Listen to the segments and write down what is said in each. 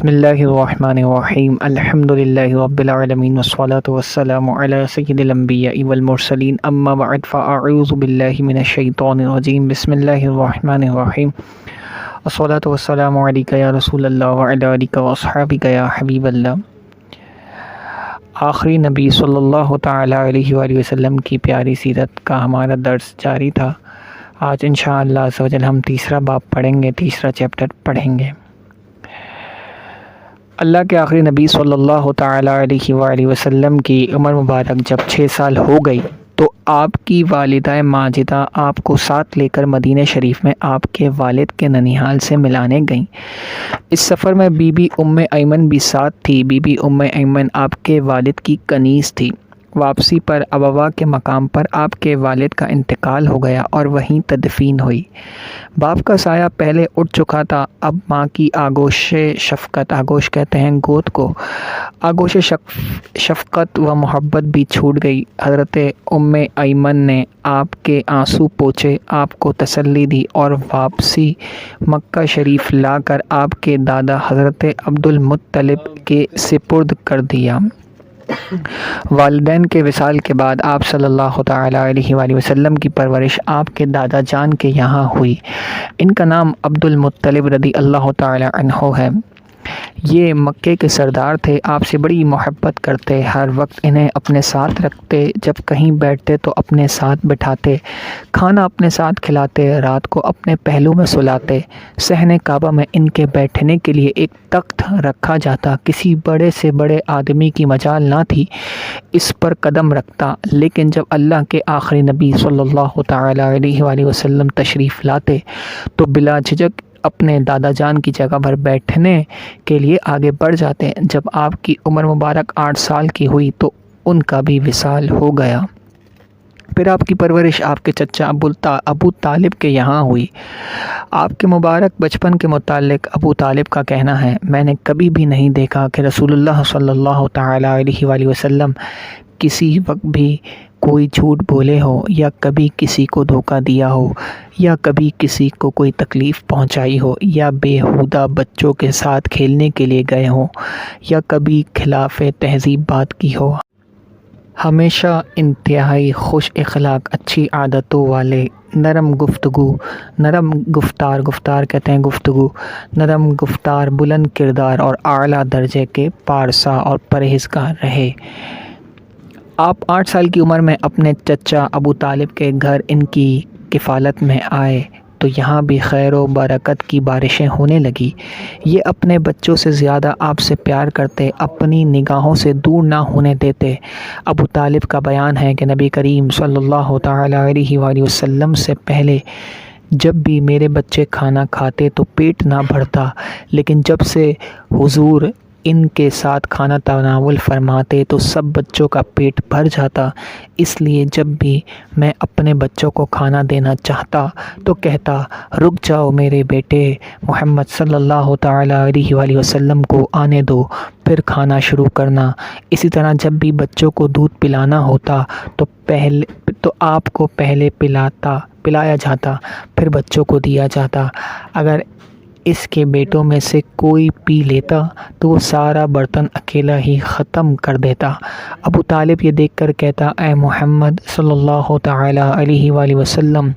بسم اللہ الرحمن الرحیم الحمد للہ رب العالمین والصلاة والسلام علی سید الانبیاء والمرسلین اما بعد فاعوذ باللہ من الشیطان الرجیم بسم اللہ الرحمن الرحیم والصلاة والسلام علیک یا رسول اللہ وعلی آلک واصحابک یا حبیب اللہ۔ آخری نبی صلی اللہ تعالیٰ علیہ وآلہ وسلم کی پیاری سیرت کا ہمارا درس جاری تھا۔ آج انشاءاللہ عز و جل ہم تیسرا باب پڑھیں گے، تیسرا چیپٹر پڑھیں گے۔ اللہ کے آخری نبی صلی اللہ تعالیٰ علیہ وآلہ وسلم کی عمر مبارک جب 6 سال ہو گئی تو آپ کی والدہ ماجدہ آپ کو ساتھ لے کر مدینہ شریف میں آپ کے والد کے ننیحال سے ملانے گئیں۔ اس سفر میں بی بی ام ایمن بھی ساتھ تھی۔ بی بی ام ایمن آپ کے والد کی کنیز تھی۔ واپسی پر ابوا کے مقام پر آپ کے والد کا انتقال ہو گیا اور وہیں تدفین ہوئی۔ باپ کا سایہ پہلے اٹھ چکا تھا، اب ماں کی آغوش شفقت، آغوش کہتے ہیں گود کو، آغوش شفقت و محبت بھی چھوٹ گئی۔ حضرت ام ایمن نے آپ کے آنسو پوچھے، آپ کو تسلی دی اور واپسی مکہ شریف لا کر آپ کے دادا حضرت عبدالمطلب کے سپرد کر دیا۔ والدین کے وصال کے بعد آپ صلی اللہ تعالیٰ علیہ وآلہ وسلم کی پرورش آپ کے دادا جان کے یہاں ہوئی۔ ان کا نام عبدالمطلب رضی اللہ تعالیٰ عنہ ہے۔ یہ مکے کے سردار تھے، آپ سے بڑی محبت کرتے، ہر وقت انہیں اپنے ساتھ رکھتے، جب کہیں بیٹھتے تو اپنے ساتھ بٹھاتے، کھانا اپنے ساتھ کھلاتے، رات کو اپنے پہلو میں سلاتے۔ صحن کعبہ میں ان کے بیٹھنے کے لیے ایک تخت رکھا جاتا، کسی بڑے سے بڑے آدمی کی مجال نہ تھی اس پر قدم رکھتا، لیکن جب اللہ کے آخری نبی صلی اللہ تعالیٰ علیہ وآلہ وسلم تشریف لاتے تو بلا جھجک اپنے دادا جان کی جگہ پر بیٹھنے کے لیے آگے بڑھ جاتے۔ جب آپ کی عمر مبارک 8 سال کی ہوئی تو ان کا بھی وصال ہو گیا۔ پھر آپ کی پرورش آپ کے چچا ابو طالب کے یہاں ہوئی۔ آپ کے مبارک بچپن کے متعلق ابو طالب کا کہنا ہے، میں نے کبھی بھی نہیں دیکھا کہ رسول اللہ صلی اللہ تعالیٰ علیہ وآلہ وسلم کسی وقت بھی کوئی جھوٹ بولے ہو، یا کبھی کسی کو دھوکہ دیا ہو، یا کبھی کسی کو کوئی تکلیف پہنچائی ہو، یا بیہودہ بچوں کے ساتھ کھیلنے کے لیے گئے ہوں، یا کبھی خلاف تہذیب بات کی ہو۔ ہمیشہ انتہائی خوش اخلاق، اچھی عادتوں والے، نرم گفتار کہتے ہیں گفتگو، نرم گفتار، بلند کردار اور اعلیٰ درجے کے پارسا اور پرہیزگار رہے۔ آپ 8 سال کی عمر میں اپنے چچا ابو طالب کے گھر ان کی کفالت میں آئے تو یہاں بھی خیر و برکت کی بارشیں ہونے لگی۔ یہ اپنے بچوں سے زیادہ آپ سے پیار کرتے، اپنی نگاہوں سے دور نہ ہونے دیتے۔ ابو طالب کا بیان ہے کہ نبی کریم صلی اللہ تعالیٰ علیہ وآلہ وسلم سے پہلے جب بھی میرے بچے کھانا کھاتے تو پیٹ نہ بھرتا، لیکن جب سے حضور ان کے ساتھ کھانا تناول فرماتے تو سب بچوں کا پیٹ بھر جاتا۔ اس لیے جب بھی میں اپنے بچوں کو کھانا دینا چاہتا تو کہتا، رک جاؤ میرے بیٹے، محمد صلی اللہ تعالیٰ علیہ وآلہ وسلم کو آنے دو، پھر کھانا شروع کرنا۔ اسی طرح جب بھی بچوں کو دودھ پلانا ہوتا تو آپ کو پہلے پلایا جاتا، پھر بچوں کو دیا جاتا۔ اگر اس کے بیٹوں میں سے کوئی پی لیتا تو وہ سارا برتن اکیلا ہی ختم کر دیتا۔ ابو طالب یہ دیکھ کر کہتا، اے محمد صلی اللہ تعالیٰ علیہ وآلہ وسلم،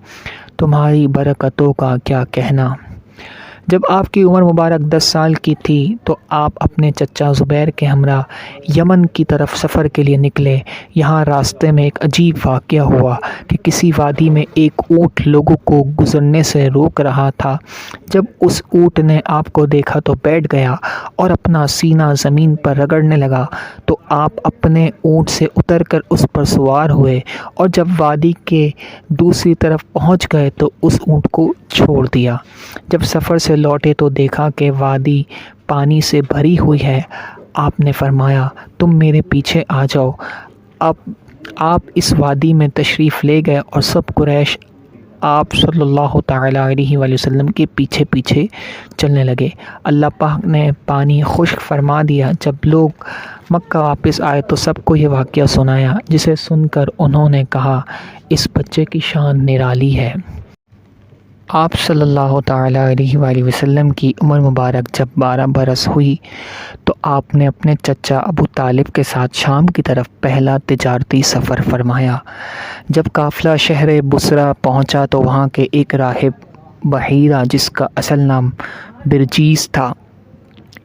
تمہاری برکتوں کا کیا کہنا۔ جب آپ کی عمر مبارک 10 سال کی تھی تو آپ اپنے چچا زبیر کے ہمراہ یمن کی طرف سفر کے لیے نکلے۔ یہاں راستے میں ایک عجیب واقعہ ہوا کہ کسی وادی میں ایک اونٹ لوگوں کو گزرنے سے روک رہا تھا۔ جب اس اونٹ نے آپ کو دیکھا تو بیٹھ گیا اور اپنا سینہ زمین پر رگڑنے لگا، تو آپ اپنے اونٹ سے اتر کر اس پر سوار ہوئے، اور جب وادی کے دوسری طرف پہنچ گئے تو اس اونٹ کو چھوڑ دیا۔ جب سفر سے لوٹے تو دیکھا کہ وادی پانی سے بھری ہوئی ہے۔ آپ نے فرمایا، تم میرے پیچھے آ جاؤ۔ اب آپ اس وادی میں تشریف لے گئے اور سب قریش آپ صلی اللہ تعالیٰ علیہ وآلہ وسلم کے پیچھے پیچھے چلنے لگے۔ اللہ پاک نے پانی خشک فرما دیا۔ جب لوگ مکہ واپس آئے تو سب کو یہ واقعہ سنایا، جسے سن کر انہوں نے کہا، اس بچے کی شان نرالی ہے۔ آپ صلی اللہ تعالیٰ علیہ وآلہ وسلم کی عمر مبارک جب 12 برس ہوئی تو آپ نے اپنے چچا ابو طالب کے ساتھ شام کی طرف پہلا تجارتی سفر فرمایا۔ جب قافلہ شہر بصرہ پہنچا تو وہاں کے ایک راہب بحیرہ، جس کا اصل نام برجیس تھا،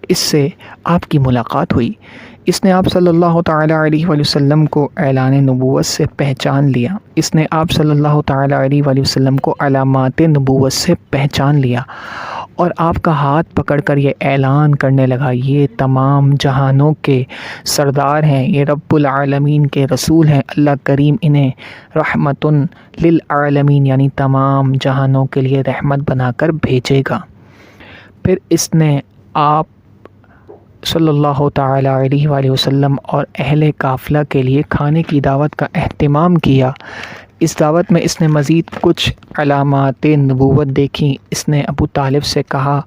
اس سے آپ کی ملاقات ہوئی۔ اس نے آپ صلی اللہ تعالیٰ علیہ وآلہ وسلم کو اعلان نبوت سے پہچان لیا۔ اس نے آپ صلی اللہ تعالیٰ علیہ وآلہ وسلم کو علامات نبوت سے پہچان لیا اور آپ کا ہاتھ پکڑ کر یہ اعلان کرنے لگا، یہ تمام جہانوں کے سردار ہیں، یہ رب العالمین کے رسول ہیں، اللہ کریم انہیں رحمت للعالمین یعنی تمام جہانوں کے لیے رحمت بنا کر بھیجے گا۔ پھر اس نے آپ صلی اللہ تعالیٰ علیہ وآلہ وسلم اور اہل قافلہ کے لیے کھانے کی دعوت کا اہتمام کیا۔ اس دعوت میں اس نے مزید کچھ علامات نبوت دیکھیں۔ اس نے ابو طالب سے کہا،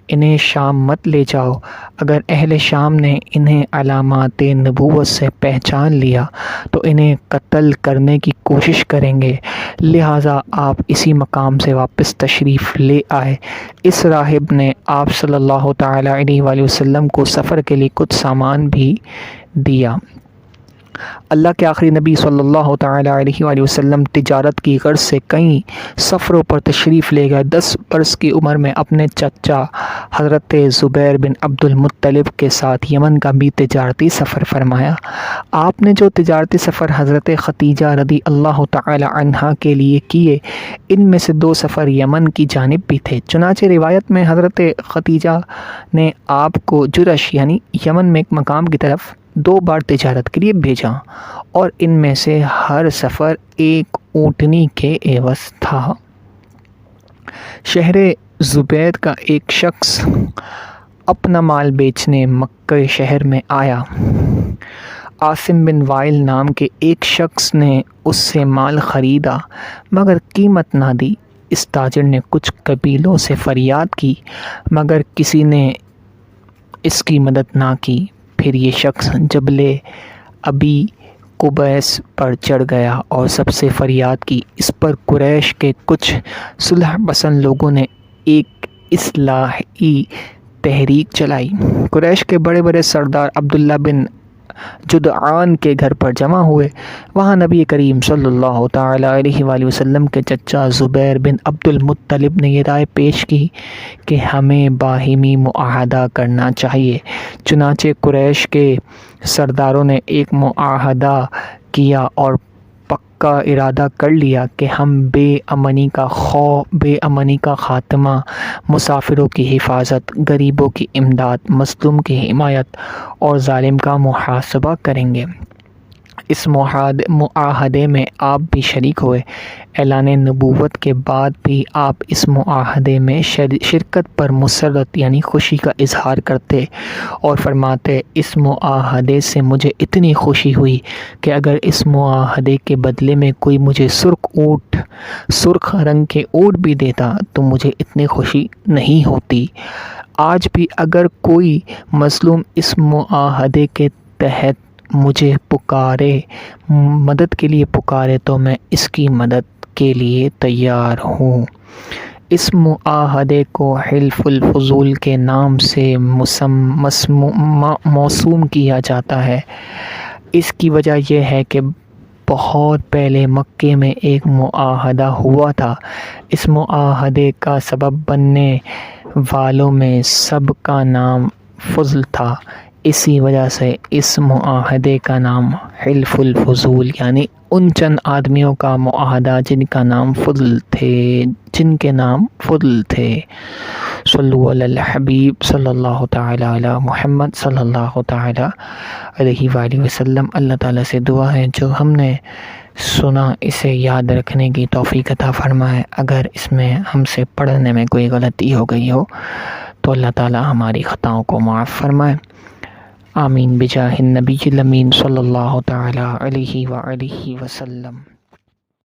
انہیں شام مت لے جاؤ، اگر اہل شام نے انہیں علامات نبوت سے پہچان لیا تو انہیں قتل کرنے کی کوشش کریں گے، لہٰذا آپ اسی مقام سے واپس تشریف لے آئے۔ اس راہب نے آپ صلی اللہ تعالیٰ علیہ وآلہ وسلم کو سفر کے لیے کچھ سامان بھی دیا۔ اللہ کے آخری نبی صلی اللہ تعالیٰ علیہ وآلہ وسلم تجارت کی غرض سے کئی سفروں پر تشریف لے گئے۔ 10 برس کی عمر میں اپنے چچا حضرت زبیر بن عبد المطلب کے ساتھ یمن کا بھی تجارتی سفر فرمایا۔ آپ نے جو تجارتی سفر حضرت ختیجہ رضی اللہ تعالیٰ عنہا کے لیے کیے، ان میں سے 2 سفر یمن کی جانب بھی تھے۔ چنانچہ روایت میں حضرت ختیجہ نے آپ کو جرش یعنی یمن میں ایک مقام کی طرف 2 بار تجارت کے لیے بھیجا اور ان میں سے ہر سفر ایک اونٹنی کے عوض تھا۔ شہر زبید کا ایک شخص اپنا مال بیچنے مکہ شہر میں آیا۔ عاصم بن وائل نام کے ایک شخص نے اس سے مال خریدا مگر قیمت نہ دی۔ اس تاجر نے کچھ قبیلوں سے فریاد کی مگر کسی نے اس کی مدد نہ کی۔ پھر یہ شخص جبل ابی قبیس پر چڑھ گیا اور سب سے فریاد کی۔ اس پر قریش کے کچھ صلح پسند لوگوں نے ایک اصلاحی تحریک چلائی۔ قریش کے بڑے بڑے سردار عبداللہ بن جدعان کے گھر پر جمع ہوئے۔ وہاں نبی کریم صلی اللہ تعالیٰ علیہ وآلہ وسلم کے چچا زبیر بن عبد المطلب نے یہ رائے پیش کی کہ ہمیں باہمی معاہدہ کرنا چاہیے۔ چنانچہ قریش کے سرداروں نے ایک معاہدہ کیا اور پکا ارادہ کر لیا کہ ہم بے امنی کا خاتمہ، مسافروں کی حفاظت، غریبوں کی امداد، مظلوم کی حمایت اور ظالم کا محاسبہ کریں گے۔ اس معاہدے میں آپ بھی شریک ہوئے۔ اعلان نبوت کے بعد بھی آپ اس معاہدے میں شرکت پر مسرت یعنی خوشی کا اظہار کرتے اور فرماتے، اس معاہدے سے مجھے اتنی خوشی ہوئی کہ اگر اس معاہدے کے بدلے میں کوئی مجھے سرخ رنگ کے اونٹ بھی دیتا تو مجھے اتنی خوشی نہیں ہوتی۔ آج بھی اگر کوئی مظلوم اس معاہدے کے تحت مجھے مدد کے لیے پکارے تو میں اس کی مدد کے لیے تیار ہوں۔ اس معاہدے کو حلف الفضول کے نام سے موسوم کیا جاتا ہے۔ اس کی وجہ یہ ہے کہ بہت پہلے مکے میں ایک معاہدہ ہوا تھا۔ اس معاہدے کا سبب بننے والوں میں سب کا نام فضل تھا، اسی وجہ سے اس معاہدے کا نام حلف الفضول یعنی ان چند آدمیوں کا معاہدہ جن کے نام فضل تھے۔ صلو علی الحبیب صلی اللہ تعالیٰ علی محمد صلی اللہ تعالیٰ علیہ وآلہ وسلم۔ اللہ تعالیٰ سے دعا ہے جو ہم نے سنا اسے یاد رکھنے کی توفیق عطا فرمائے۔ اگر اس میں ہم سے پڑھنے میں کوئی غلطی ہو گئی ہو تو اللہ تعالیٰ ہماری خطاؤں کو معاف فرمائے۔ آمین بجاہ النبی الامین صلی اللہ تعالیٰ علیہ وآلہ وسلم۔